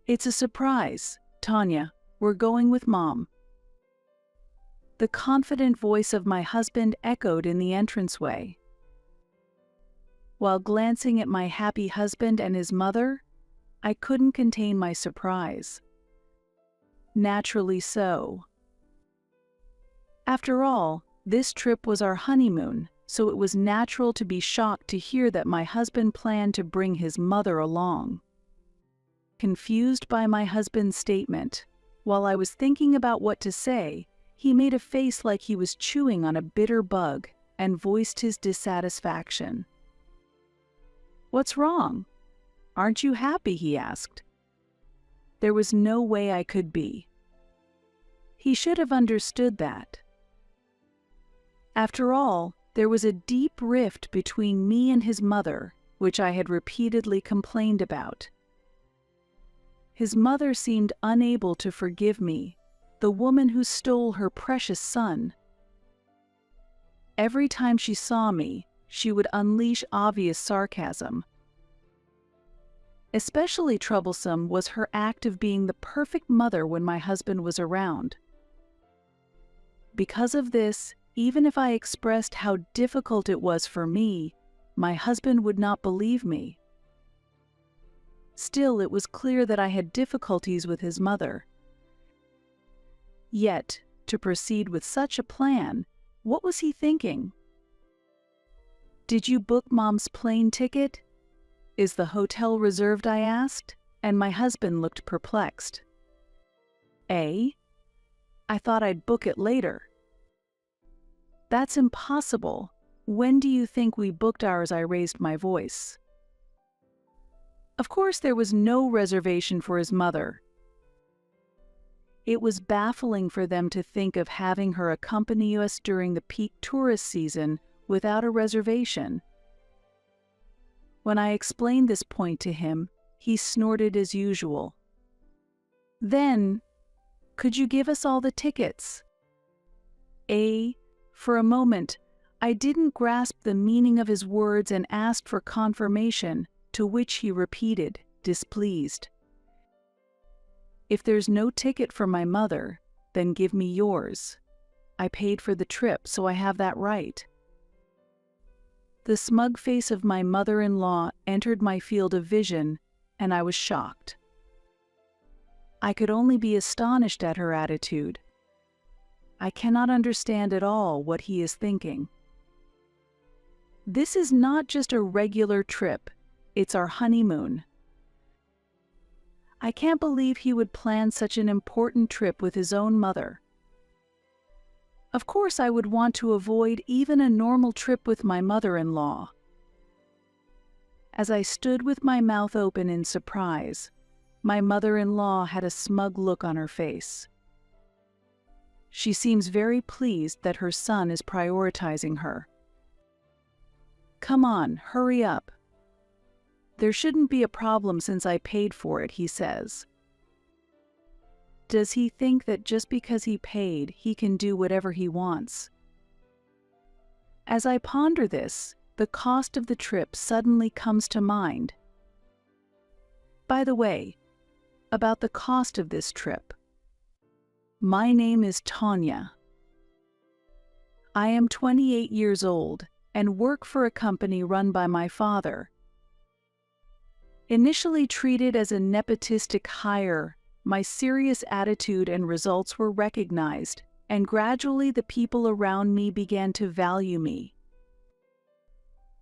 It's a surprise, Tanya. We're going with Mom. The confident voice of my husband echoed in the entranceway. While glancing at my happy husband and his mother, I couldn't contain my surprise. Naturally so. After all, this trip was our honeymoon, so it was natural to be shocked to hear that my husband planned to bring his mother along. Confused by my husband's statement, while I was thinking about what to say, he made a face like he was chewing on a bitter bug and voiced his dissatisfaction. "What's wrong? Aren't you happy?" he asked. There was no way I could be. He should have understood that. After all, there was a deep rift between me and his mother, which I had repeatedly complained about. His mother seemed unable to forgive me, the woman who stole her precious son. Every time she saw me, she would unleash obvious sarcasm. Especially troublesome was her act of being the perfect mother when my husband was around. Because of this, even if I expressed how difficult it was for me, my husband would not believe me. Still, it was clear that I had difficulties with his mother. Yet, to proceed with such a plan, what was he thinking? "Did you book Mom's plane ticket? Is the hotel reserved?" I asked, and my husband looked perplexed. "Eh? I thought I'd book it later." "That's impossible. When do you think we booked ours?" I raised my voice. Of course, there was no reservation for his mother. It was baffling for them to think of having her accompany us during the peak tourist season without a reservation. When I explained this point to him, he snorted as usual. "Then, could you give us all the tickets?" For a moment, I didn't grasp the meaning of his words and asked for confirmation, to which he repeated, displeased. "If there's no ticket for my mother, then give me yours. I paid for the trip, so I have that right." The smug face of my mother-in-law entered my field of vision, and I was shocked. I could only be astonished at her attitude. I cannot understand at all what he is thinking. This is not just a regular trip, it's our honeymoon. I can't believe he would plan such an important trip with his own mother. Of course, I would want to avoid even a normal trip with my mother-in-law. As I stood with my mouth open in surprise, my mother-in-law had a smug look on her face. She seems very pleased that her son is prioritizing her. "Come on, hurry up. There shouldn't be a problem since I paid for it," he says. Does he think that just because he paid, he can do whatever he wants? As I ponder this, the cost of the trip suddenly comes to mind. By the way, about the cost of this trip. My name is Tanya. I am 28 years old and work for a company run by my father. Initially treated as a nepotistic hire, my serious attitude and results were recognized, and gradually the people around me began to value me.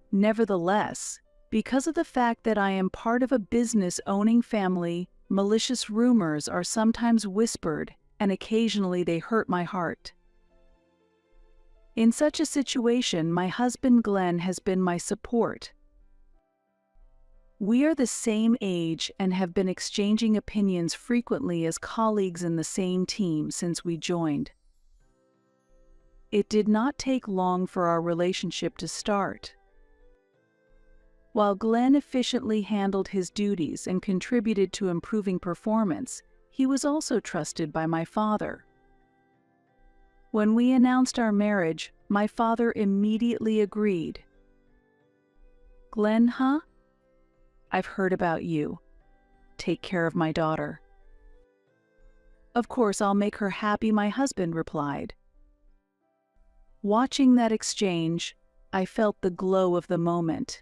Nevertheless, because of the fact that I am part of a business-owning family, malicious rumors are sometimes whispered, and occasionally they hurt my heart. In such a situation, my husband Glenn has been my support. We are the same age and have been exchanging opinions frequently as colleagues in the same team since we joined. It did not take long for our relationship to start. While Glenn efficiently handled his duties and contributed to improving performance, he was also trusted by my father. When we announced our marriage, my father immediately agreed. "Glenn, huh? I've heard about you. take care of my daughter." "Of course, I'll make her happy," my husband replied. Watching that exchange, I felt the glow of the moment.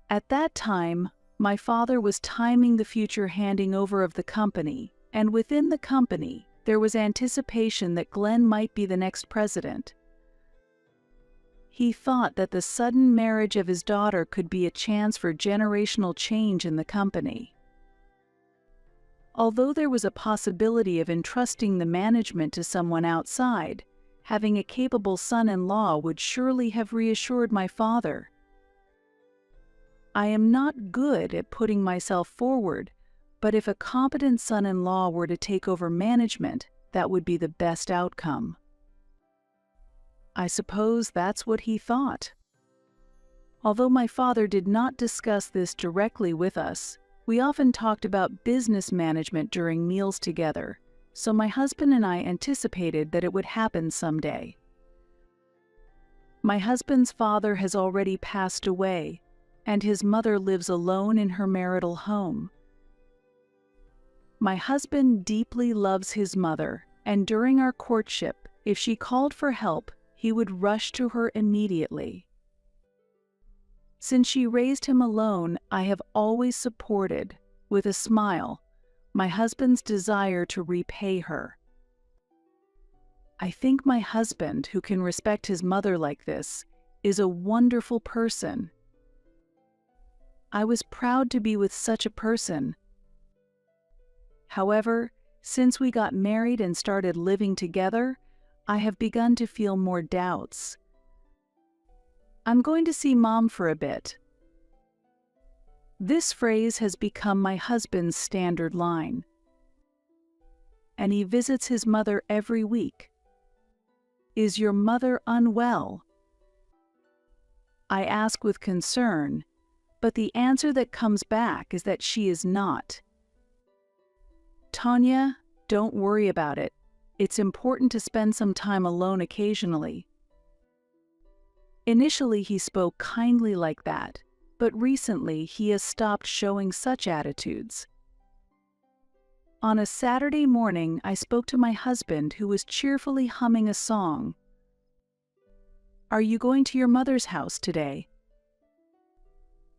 At that time, my father was timing the future handing over of the company, and within the company, there was anticipation that Glenn might be the next president. He thought that the sudden marriage of his daughter could be a chance for generational change in the company. Although there was a possibility of entrusting the management to someone outside, having a capable son-in-law would surely have reassured my father. I am not good at putting myself forward, but if a competent son-in-law were to take over management, that would be the best outcome. I suppose that's what he thought. Although my father did not discuss this directly with us, we often talked about business management during meals together, so my husband and I anticipated that it would happen someday. My husband's father has already passed away, and his mother lives alone in her marital home. My husband deeply loves his mother, and during our courtship, if she called for help, he would rush to her immediately. Since she raised him alone, I have always supported, with a smile, my husband's desire to repay her. I think my husband, who can respect his mother like this, is a wonderful person. I was proud to be with such a person. However, since we got married and started living together, I have begun to feel more doubts. "I'm going to see Mom for a bit." This phrase has become my husband's standard line. And he visits his mother every week. "Is your mother unwell?" I ask with concern, but the answer that comes back is that she is not. "Tanya, don't worry about it. It's important to spend some time alone occasionally." Initially, he spoke kindly like that, but recently he has stopped showing such attitudes. On a Saturday morning, I spoke to my husband, who was cheerfully humming a song. "Are you going to your mother's house today?"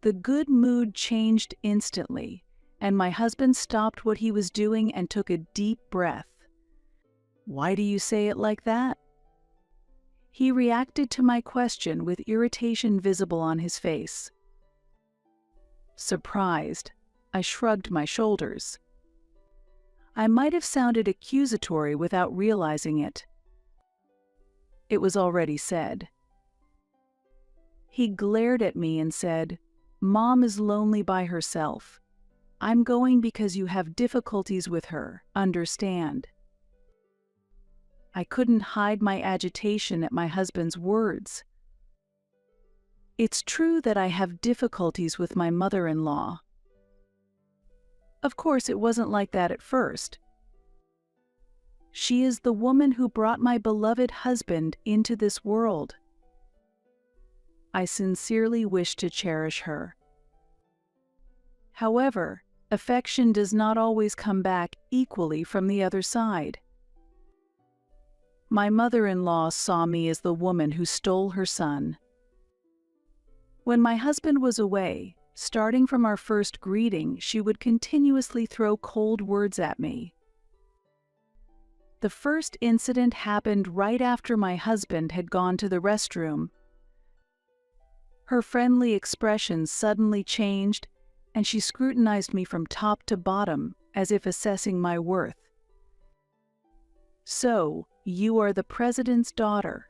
The good mood changed instantly, and my husband stopped what he was doing and took a deep breath. "Why do you say it like that?" He reacted to my question with irritation visible on his face. Surprised, I shrugged my shoulders. I might have sounded accusatory without realizing it. It was already said. He glared at me and said, "Mom is lonely by herself. I'm going because you have difficulties with her, understand?" I couldn't hide my agitation at my husband's words. It's true that I have difficulties with my mother-in-law. Of course, it wasn't like that at first. She is the woman who brought my beloved husband into this world. I sincerely wish to cherish her. However, affection does not always come back equally from the other side. My mother-in-law saw me as the woman who stole her son. When my husband was away, starting from our first greeting, she would continuously throw cold words at me. The first incident happened right after my husband had gone to the restroom. Her friendly expression suddenly changed, and she scrutinized me from top to bottom, as if assessing my worth. "So, you are the president's daughter.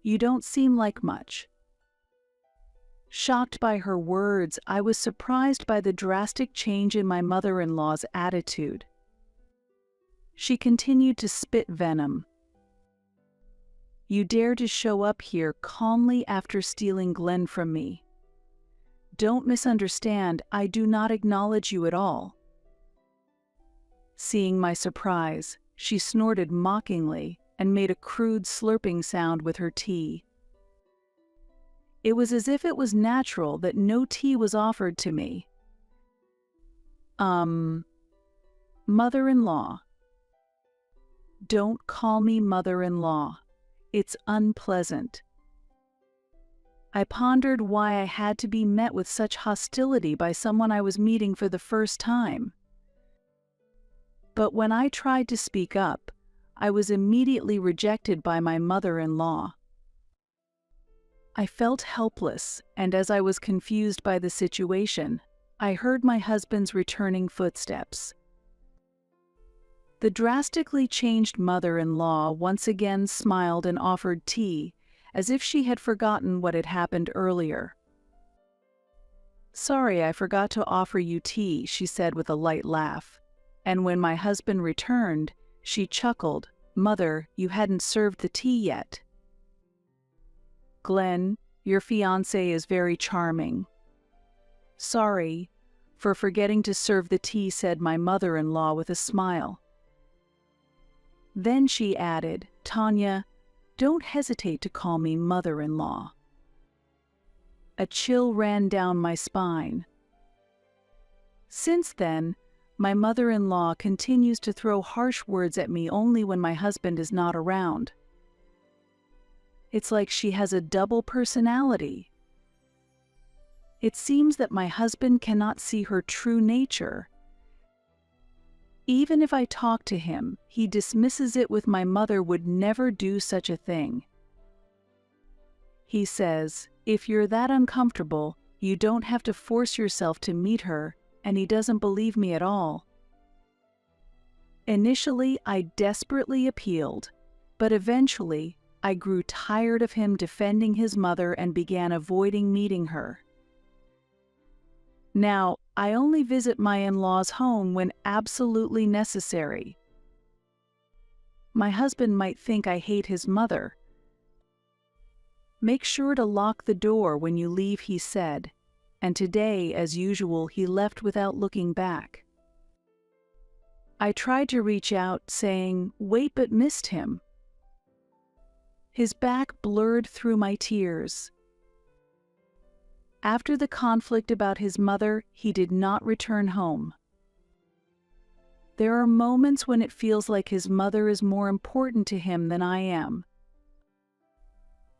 You don't seem like much." Shocked by her words, I was surprised by the drastic change in my mother-in-law's attitude. She continued to spit venom. "You dare to show up here calmly after stealing Glenn from me. Don't misunderstand, I do not acknowledge you at all." Seeing my surprise, she snorted mockingly and made a crude slurping sound with her tea. It was as if it was natural that no tea was offered to me. Um, Mother-in-law. Don't call me mother-in-law. It's unpleasant. I pondered why I had to be met with such hostility by someone I was meeting for the first time. But when I tried to speak up, I was immediately rejected by my mother-in-law. I felt helpless, and as I was confused by the situation, I heard my husband's returning footsteps. The drastically changed mother-in-law once again smiled and offered tea, as if she had forgotten what had happened earlier. "Sorry, I forgot to offer you tea," she said with a light laugh. And when my husband returned, she chuckled, "Mother, you hadn't served the tea yet." "Glenn, your fiancé is very charming." "Sorry for forgetting to serve the tea," said my mother-in-law with a smile. Then she added, "Tanya, don't hesitate to call me mother-in-law." A chill ran down my spine. Since then, my mother-in-law continues to throw harsh words at me only when my husband is not around. It's like she has a double personality. It seems that my husband cannot see her true nature. Even if I talk to him, he dismisses it with "my mother would never do such a thing." He says, "If you're that uncomfortable, you don't have to force yourself to meet her," and he doesn't believe me at all. Initially, I desperately appealed, but eventually, I grew tired of him defending his mother and began avoiding meeting her. Now, I only visit my in-laws' home when absolutely necessary. My husband might think I hate his mother. "Make sure to lock the door when you leave," he said, and today, as usual, he left without looking back. I tried to reach out, saying, "Wait," but missed him. His back blurred through my tears. After the conflict about his mother, he did not return home. There are moments when it feels like his mother is more important to him than I am.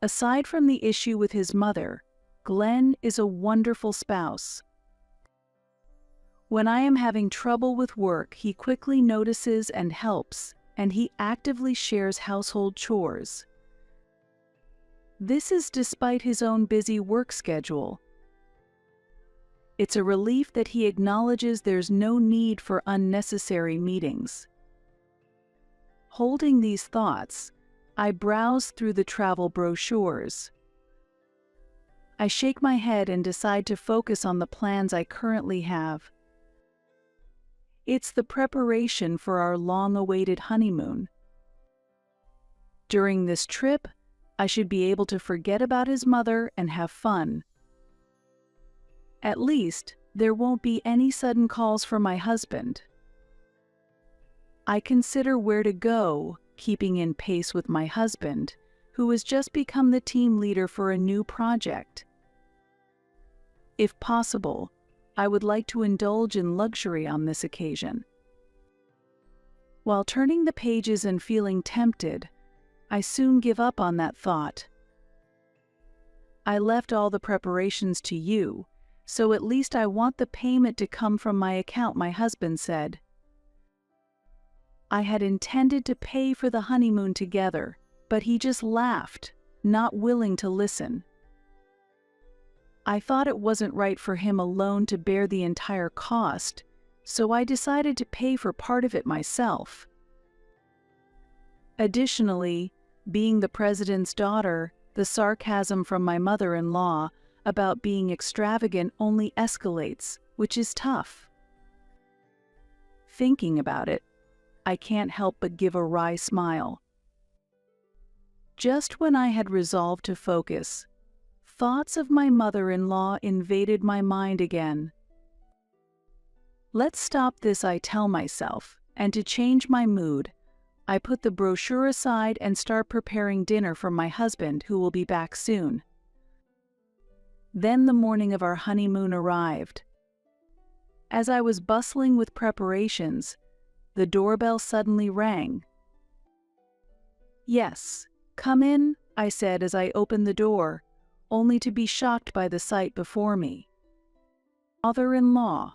Aside from the issue with his mother, Glenn is a wonderful spouse. When I am having trouble with work, he quickly notices and helps, and he actively shares household chores. This is despite his own busy work schedule. It's a relief that he acknowledges there's no need for unnecessary meetings. Holding these thoughts, I browse through the travel brochures. I shake my head and decide to focus on the plans I currently have. It's the preparation for our long-awaited honeymoon. During this trip, I should be able to forget about his mother and have fun. At least, there won't be any sudden calls from my husband. I consider where to go, keeping in pace with my husband, who has just become the team leader for a new project. If possible, I would like to indulge in luxury on this occasion. While turning the pages and feeling tempted, I soon give up on that thought. I left all the preparations to you, so at least I want the payment to come from my account, my husband said. I had intended to pay for the honeymoon together, but he just laughed, not willing to listen. I thought it wasn't right for him alone to bear the entire cost, so I decided to pay for part of it myself. Additionally, being the president's daughter, the sarcasm from my mother-in-law about being extravagant only escalates, which is tough. Thinking about it, I can't help but give a wry smile. Just when I had resolved to focus, thoughts of my mother-in-law invaded my mind again. Let's stop this, I tell myself, and to change my mood, I put the brochure aside and start preparing dinner for my husband, who will be back soon. Then the morning of our honeymoon arrived. As I was bustling with preparations, the doorbell suddenly rang. "Yes, come in," I said as I opened the door, only to be shocked by the sight before me. Mother-in-law.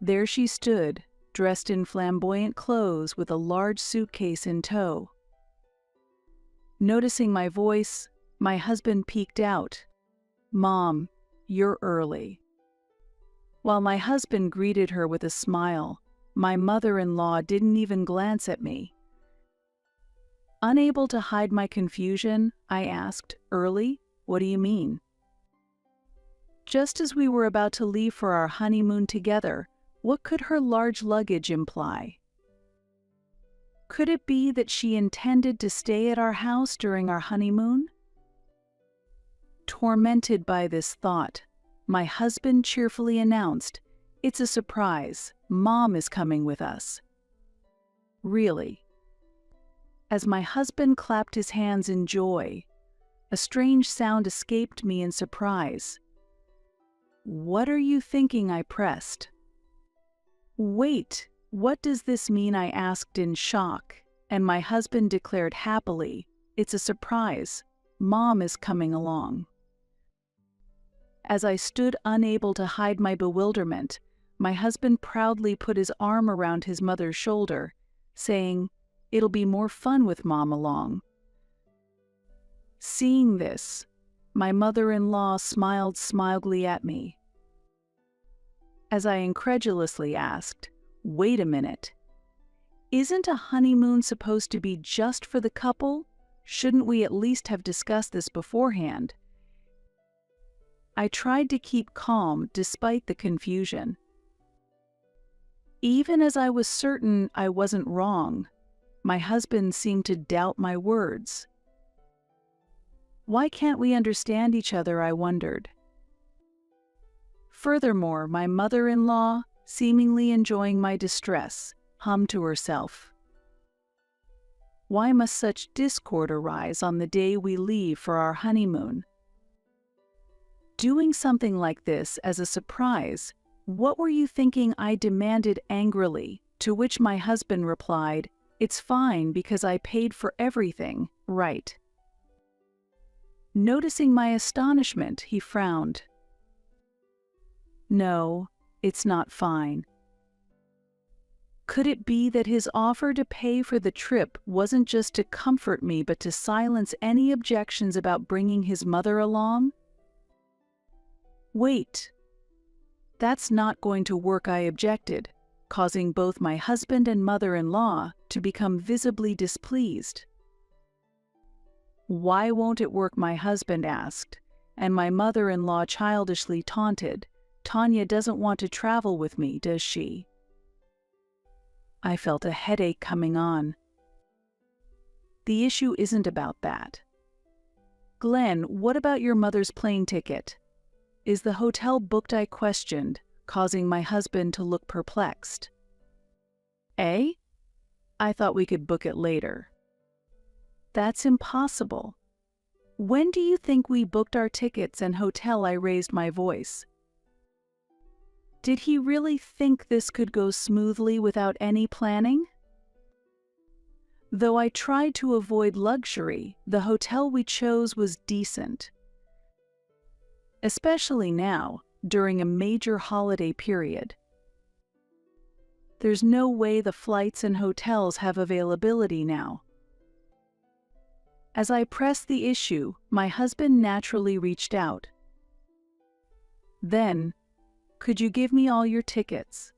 There she stood, dressed in flamboyant clothes with a large suitcase in tow. Noticing my voice, my husband peeked out. "Mom, you're early." While my husband greeted her with a smile, my mother-in-law didn't even glance at me. Unable to hide my confusion, I asked, "Early? What do you mean?" Just as we were about to leave for our honeymoon together, what could her large luggage imply? Could it be that she intended to stay at our house during our honeymoon? Tormented by this thought, my husband cheerfully announced, "It's a surprise. Mom is coming with us." Really? As my husband clapped his hands in joy, a strange sound escaped me in surprise. "What are you thinking?" I pressed. "Wait, what does this mean?" I asked in shock, and my husband declared happily, "It's a surprise. Mom is coming along." As I stood unable to hide my bewilderment, my husband proudly put his arm around his mother's shoulder, saying, "It'll be more fun with Mom along." Seeing this, my mother-in-law smiled smilingly at me. As I incredulously asked, "Wait a minute. Isn't a honeymoon supposed to be just for the couple? Shouldn't we at least have discussed this beforehand?" I tried to keep calm despite the confusion. Even as I was certain I wasn't wrong, my husband seemed to doubt my words. Why can't we understand each other? I wondered. Furthermore, my mother-in-law, seemingly enjoying my distress, hummed to herself. Why must such discord arise on the day we leave for our honeymoon? Doing something like this as a surprise, what were you thinking? I demanded angrily, to which my husband replied, "It's fine because I paid for everything, right?" Noticing my astonishment, he frowned. "No, it's not fine." Could it be that his offer to pay for the trip wasn't just to comfort me but to silence any objections about bringing his mother along? "Wait. That's not going to work," I objected, causing both my husband and mother-in-law to become visibly displeased. "Why won't it work?" my husband asked, and my mother-in-law childishly taunted, "Tanya doesn't want to travel with me, does she?" I felt a headache coming on. The issue isn't about that. "Glenn, what about your mother's plane ticket? Is the hotel booked?" I questioned, causing my husband to look perplexed. "Eh? I thought we could book it later." "That's impossible. When do you think we booked our tickets and hotel?" I raised my voice. Did he really think this could go smoothly without any planning? Though I tried to avoid luxury, the hotel we chose was decent. Especially now, during a major holiday period. There's no way the flights and hotels have availability now. As I pressed the issue, my husband naturally reached out. Then, "Could you give me all your tickets?"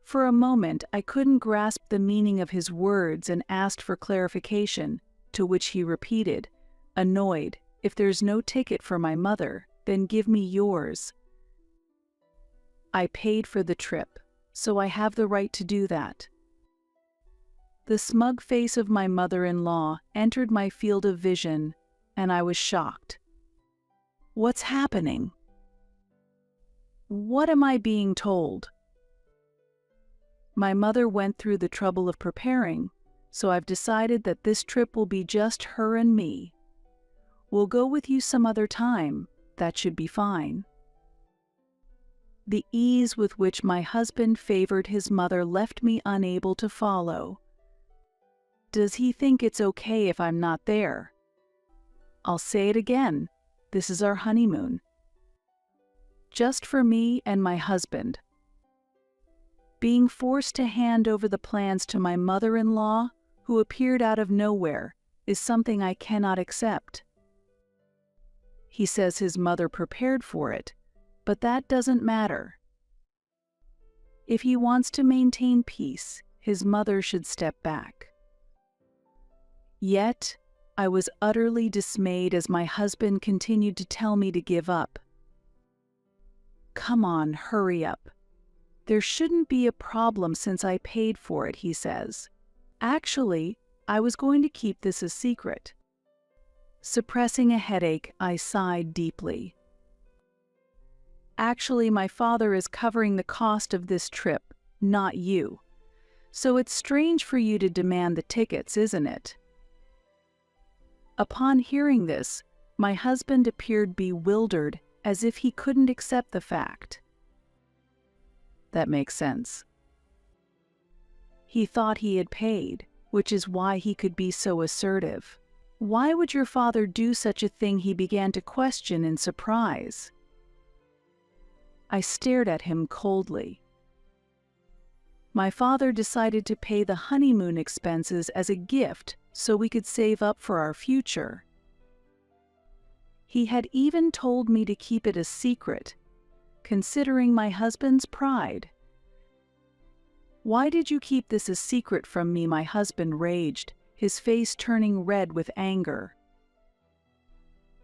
For a moment, I couldn't grasp the meaning of his words and asked for clarification, to which he repeated, annoyed, "If there's no ticket for my mother, then give me yours." I paid for the trip, so I have the right to do that. The smug face of my mother-in-law entered my field of vision, and I was shocked. What's happening? What am I being told? My mother went through the trouble of preparing, so I've decided that this trip will be just her and me. We'll go with you some other time, that should be fine. The ease with which my husband favored his mother left me unable to follow. Does he think it's okay if I'm not there? I'll say it again. This is our honeymoon. Just for me and my husband. Being forced to hand over the plans to my mother-in-law, who appeared out of nowhere, is something I cannot accept. He says his mother prepared for it, but that doesn't matter. If he wants to maintain peace, his mother should step back. Yet, I was utterly dismayed as my husband continued to tell me to give up. Come on, hurry up. There shouldn't be a problem since I paid for it, he says. Actually, I was going to keep this a secret. Suppressing a headache, I sighed deeply. Actually, my father is covering the cost of this trip, not you. So it's strange for you to demand the tickets, isn't it? Upon hearing this, my husband appeared bewildered, as if he couldn't accept the fact. That makes sense. He thought he had paid, which is why he could be so assertive. Why would your father do such a thing? He began to question in surprise. I stared at him coldly. My father decided to pay the honeymoon expenses as a gift so we could save up for our future. He had even told me to keep it a secret, considering my husband's pride. Why did you keep this a secret from me? My husband raged, his face turning red with anger.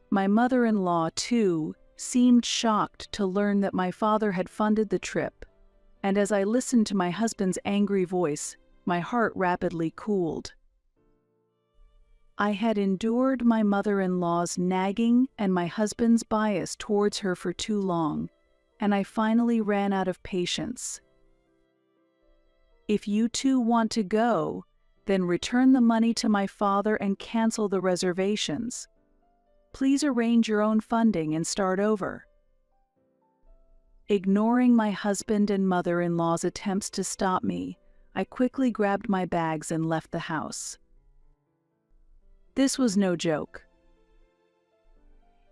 My mother-in-law, too, seemed shocked to learn that my father had funded the trip, and as I listened to my husband's angry voice, my heart rapidly cooled. I had endured my mother-in-law's nagging and my husband's bias towards her for too long, and I finally ran out of patience. If you two want to go, then return the money to my father and cancel the reservations. Please arrange your own funding and start over. Ignoring my husband and mother-in-law's attempts to stop me, I quickly grabbed my bags and left the house. This was no joke.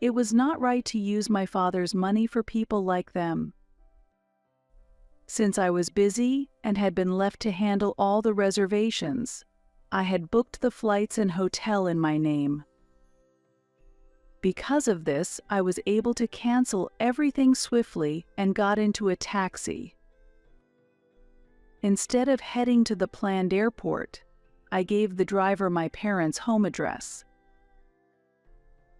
It was not right to use my father's money for people like them. Since I was busy and had been left to handle all the reservations, I had booked the flights and hotel in my name. Because of this, I was able to cancel everything swiftly and got into a taxi. Instead of heading to the planned airport, I gave the driver my parents' home address.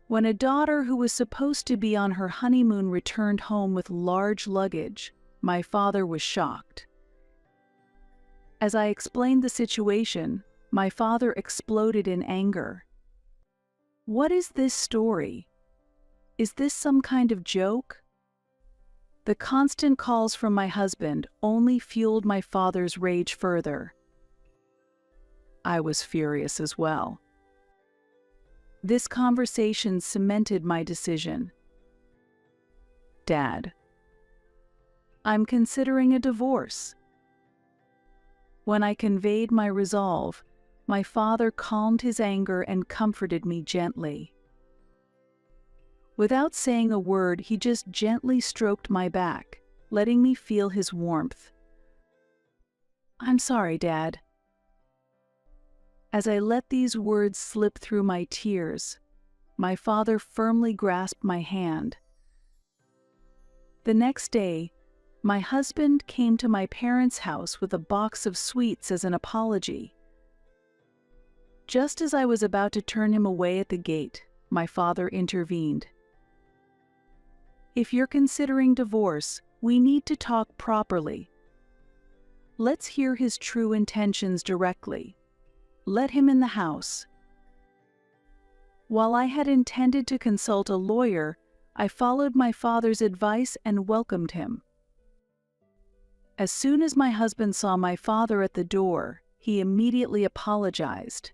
When a daughter who was supposed to be on her honeymoon returned home with large luggage, my father was shocked. As I explained the situation, my father exploded in anger. What is this story? Is this some kind of joke? The constant calls from my husband only fueled my father's rage further. I was furious as well. This conversation cemented my decision. Dad, I'm considering a divorce. When I conveyed my resolve, my father calmed his anger and comforted me gently. Without saying a word, he just gently stroked my back, letting me feel his warmth. I'm sorry, Dad. As I let these words slip through my tears, my father firmly grasped my hand. The next day, my husband came to my parents' house with a box of sweets as an apology. Just as I was about to turn him away at the gate, my father intervened. If you're considering divorce, we need to talk properly. Let's hear his true intentions directly. Let him in the house. While I had intended to consult a lawyer, I followed my father's advice and welcomed him. As soon as my husband saw my father at the door, he immediately apologized.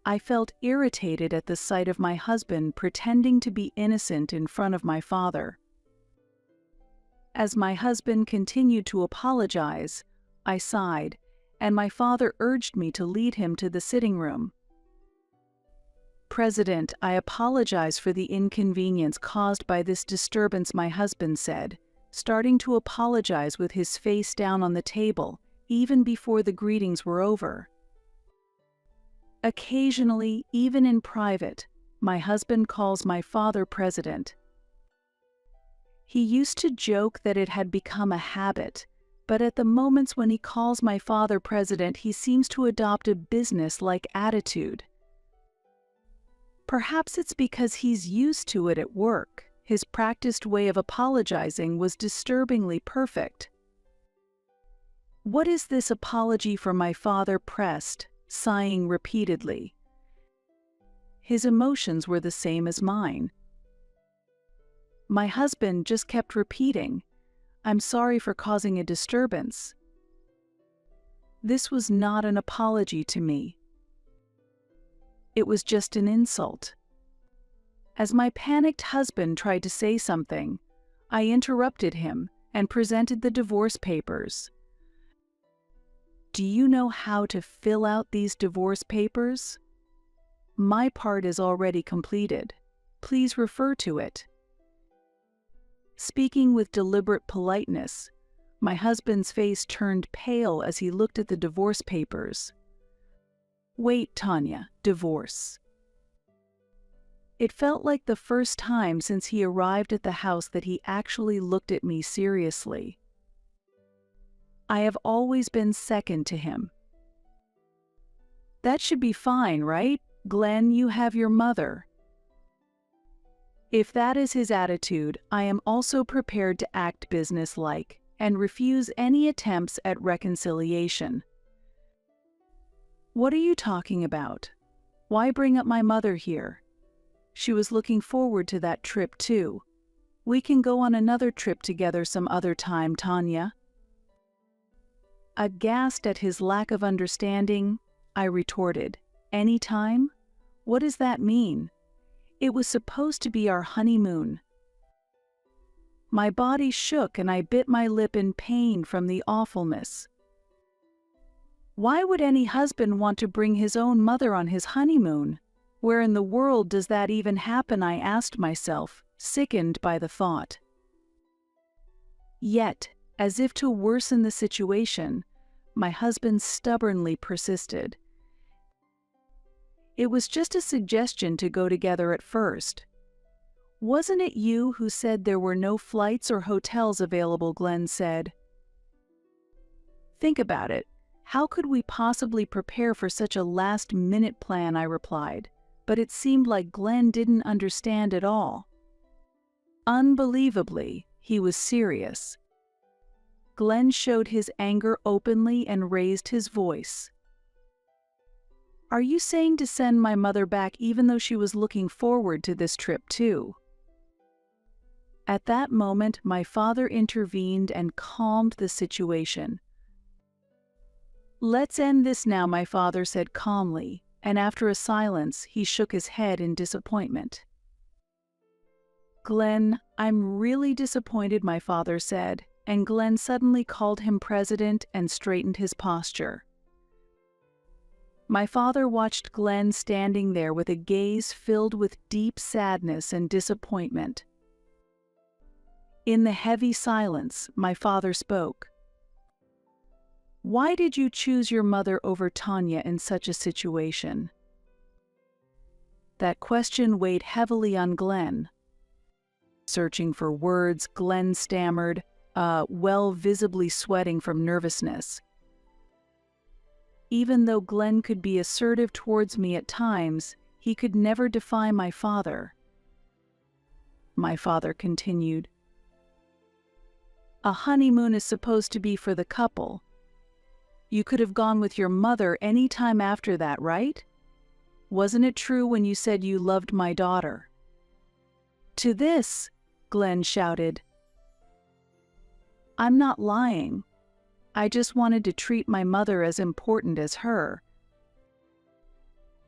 I felt irritated at the sight of my husband pretending to be innocent in front of my father. As my husband continued to apologize, I sighed, and my father urged me to lead him to the sitting room. "President, I apologize for the inconvenience caused by this disturbance," my husband said, starting to apologize with his face down on the table, even before the greetings were over. Occasionally, even in private, my husband calls my father President. He used to joke that it had become a habit, but at the moments when he calls my father President, he seems to adopt a business-like attitude. Perhaps it's because he's used to it at work. His practiced way of apologizing was disturbingly perfect. "What is this apology for?" my father pressed, sighing repeatedly. His emotions were the same as mine. My husband just kept repeating, "I'm sorry for causing a disturbance." This was not an apology to me. It was just an insult. As my panicked husband tried to say something, I interrupted him and presented the divorce papers. "Do you know how to fill out these divorce papers? My part is already completed. Please refer to it." Speaking with deliberate politeness, my husband's face turned pale as he looked at the divorce papers. "Wait, Tanya, divorce." It felt like the first time since he arrived at the house that he actually looked at me seriously. I have always been second to him. "That should be fine, right? Glenn, you have your mother." If that is his attitude, I am also prepared to act businesslike and refuse any attempts at reconciliation. "What are you talking about? Why bring up my mother here? She was looking forward to that trip too. We can go on another trip together some other time, Tanya." Aghast at his lack of understanding, I retorted, "Any time? What does that mean? It was supposed to be our honeymoon." My body shook and I bit my lip in pain from the awfulness. Why would any husband want to bring his own mother on his honeymoon? Where in the world does that even happen? I asked myself, sickened by the thought. Yet, as if to worsen the situation, my husband stubbornly persisted. "It was just a suggestion to go together at first. Wasn't it you who said there were no flights or hotels available?" Glenn said. "Think about it. How could we possibly prepare for such a last-minute plan?" I replied, but it seemed like Glenn didn't understand at all. Unbelievably, he was serious. Glenn showed his anger openly and raised his voice. "Are you saying to send my mother back even though she was looking forward to this trip too?" At that moment, my father intervened and calmed the situation. "Let's end this now," my father said calmly, and after a silence, he shook his head in disappointment. "Glenn, I'm really disappointed," my father said, and Glenn suddenly called him President and straightened his posture. My father watched Glenn standing there with a gaze filled with deep sadness and disappointment. In the heavy silence, my father spoke. "Why did you choose your mother over Tanya in such a situation?" That question weighed heavily on Glenn. Searching for words, Glenn stammered, visibly sweating from nervousness. Even though Glenn could be assertive towards me at times, he could never defy my father. My father continued, "A honeymoon is supposed to be for the couple. You could have gone with your mother any time after that, right? Wasn't it true when you said you loved my daughter?" To this, Glenn shouted, "I'm not lying. I just wanted to treat my mother as important as her."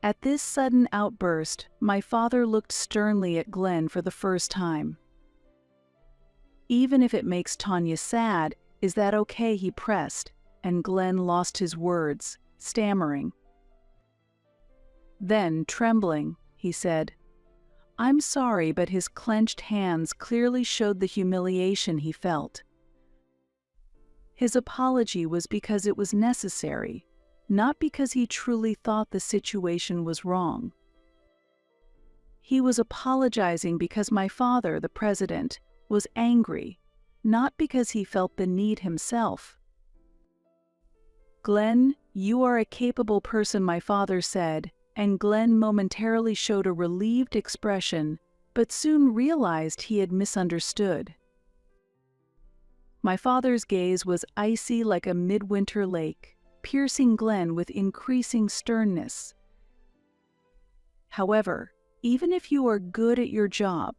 At this sudden outburst, my father looked sternly at Glenn for the first time. "Even if it makes Tanya sad, is that okay?" he pressed, and Glenn lost his words, stammering. Then, trembling, he said, "I'm sorry," but his clenched hands clearly showed the humiliation he felt. His apology was because it was necessary, not because he truly thought the situation was wrong. He was apologizing because my father, the president, was angry, not because he felt the need himself. "Glenn, you are a capable person," my father said, and Glenn momentarily showed a relieved expression, but soon realized he had misunderstood. My father's gaze was icy like a midwinter lake, piercing Glenn with increasing sternness. "However, even if you are good at your job,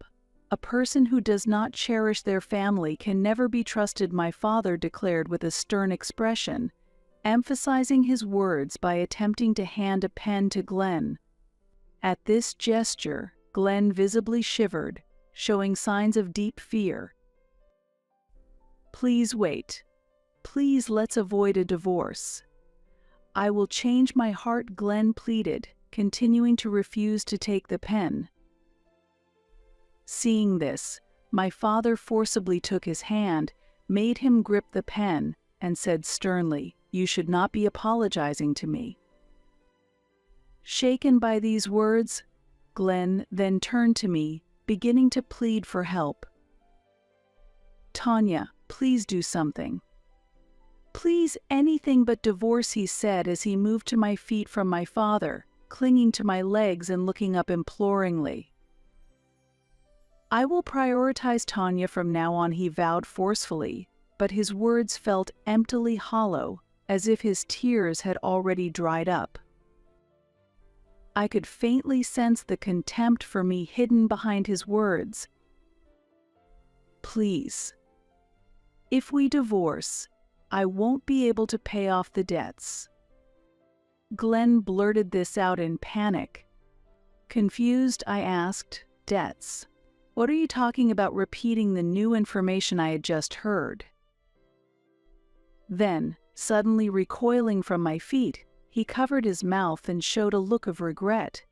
a person who does not cherish their family can never be trusted," my father declared with a stern expression, emphasizing his words by attempting to hand a pen to Glenn. At this gesture, Glenn visibly shivered, showing signs of deep fear. "Please wait. Please, let's avoid a divorce." "I will change my heart," Glenn pleaded, continuing to refuse to take the pen. Seeing this, my father forcibly took his hand, made him grip the pen, and said sternly, "You should not be apologizing to me." Shaken by these words, Glenn then turned to me, beginning to plead for help. "Tanya, please do something. Please, anything but divorce," he said as he moved to my feet from my father, clinging to my legs and looking up imploringly. "I will prioritize Tanya from now on," he vowed forcefully, but his words felt emptily hollow, as if his tears had already dried up. I could faintly sense the contempt for me hidden behind his words. "Please. If we divorce, I won't be able to pay off the debts." Glenn blurted this out in panic. Confused, I asked, "Debts? What are you talking about?" repeating the new information I had just heard. Then, suddenly recoiling from my feet, he covered his mouth and showed a look of regret.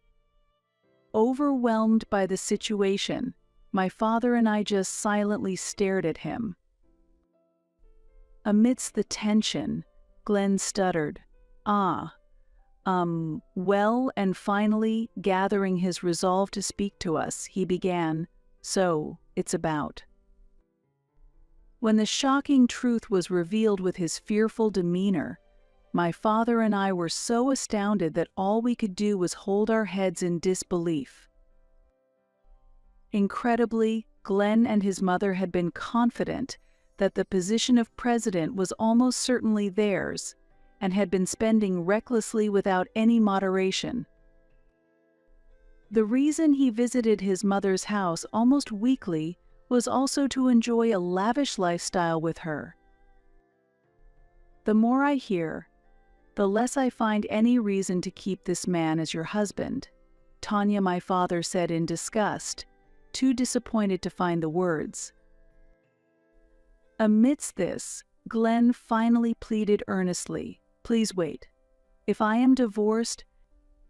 Overwhelmed by the situation, my father and I just silently stared at him. Amidst the tension, Glenn stuttered, well," and finally, gathering his resolve to speak to us, he began, "So, it's about." When the shocking truth was revealed with his fearful demeanor, my father and I were so astounded that all we could do was hold our heads in disbelief. Incredibly, Glenn and his mother had been confident that the position of president was almost certainly theirs, and had been spending recklessly without any moderation. The reason he visited his mother's house almost weekly was also to enjoy a lavish lifestyle with her. "The more I hear, the less I find any reason to keep this man as your husband," Tanya, my father said in disgust, too disappointed to find the words. Amidst this, Glenn finally pleaded earnestly, "Please wait. If I am divorced,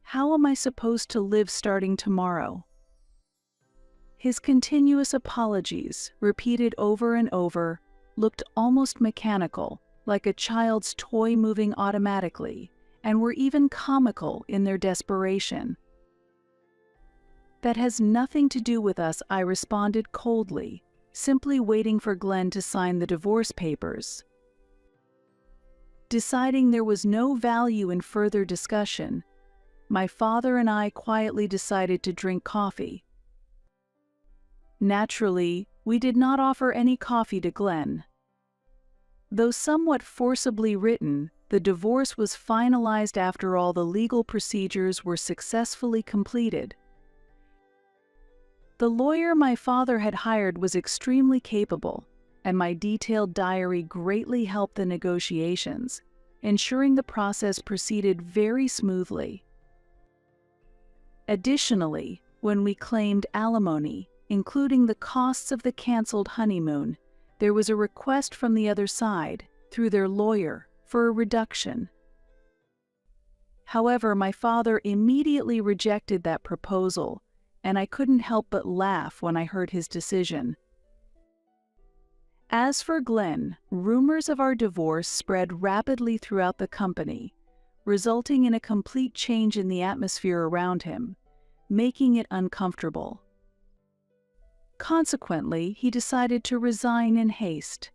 how am I supposed to live starting tomorrow?" His continuous apologies, repeated over and over, looked almost mechanical, like a child's toy moving automatically, and were even comical in their desperation. "That has nothing to do with us," I responded coldly, simply waiting for Glenn to sign the divorce papers. Deciding there was no value in further discussion, my father and I quietly decided to drink coffee. Naturally, we did not offer any coffee to Glenn. Though somewhat forcibly written, the divorce was finalized after all the legal procedures were successfully completed. The lawyer my father had hired was extremely capable, and my detailed diary greatly helped the negotiations, ensuring the process proceeded very smoothly. Additionally, when we claimed alimony, including the costs of the canceled honeymoon, there was a request from the other side, through their lawyer, for a reduction. However, my father immediately rejected that proposal, and I couldn't help but laugh when I heard his decision. As for Glenn, rumors of our divorce spread rapidly throughout the company, resulting in a complete change in the atmosphere around him, making it uncomfortable. Consequently, he decided to resign in haste.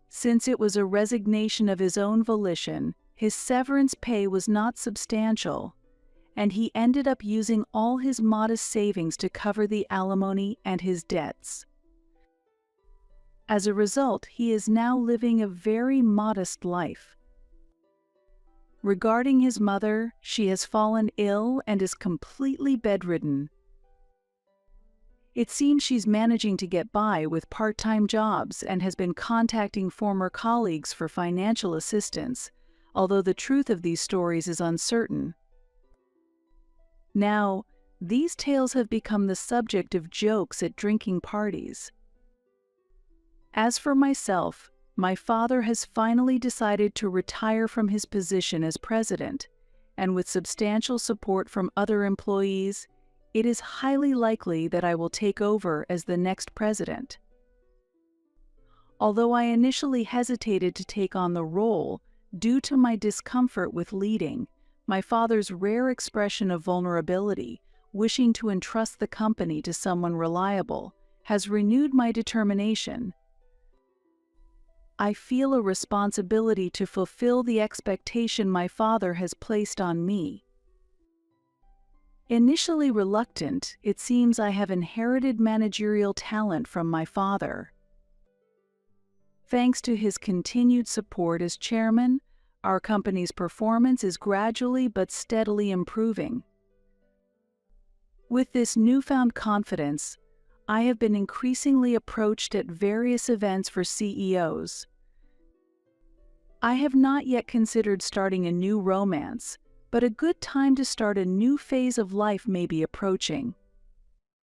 Since it was a resignation of his own volition, his severance pay was not substantial, and he ended up using all his modest savings to cover the alimony and his debts. As a result, he is now living a very modest life. Regarding his mother, she has fallen ill and is completely bedridden. It seems she's managing to get by with part-time jobs and has been contacting former colleagues for financial assistance, although the truth of these stories is uncertain. Now, these tales have become the subject of jokes at drinking parties. As for myself, my father has finally decided to retire from his position as president, and with substantial support from other employees, it is highly likely that I will take over as the next president. Although I initially hesitated to take on the role due to my discomfort with leading, my father's rare expression of vulnerability, wishing to entrust the company to someone reliable, has renewed my determination. I feel a responsibility to fulfill the expectation my father has placed on me. Initially reluctant, it seems I have inherited managerial talent from my father. Thanks to his continued support as chairman, our company's performance is gradually but steadily improving. With this newfound confidence, I have been increasingly approached at various events for CEOs. I have not yet considered starting a new romance, but a good time to start a new phase of life may be approaching.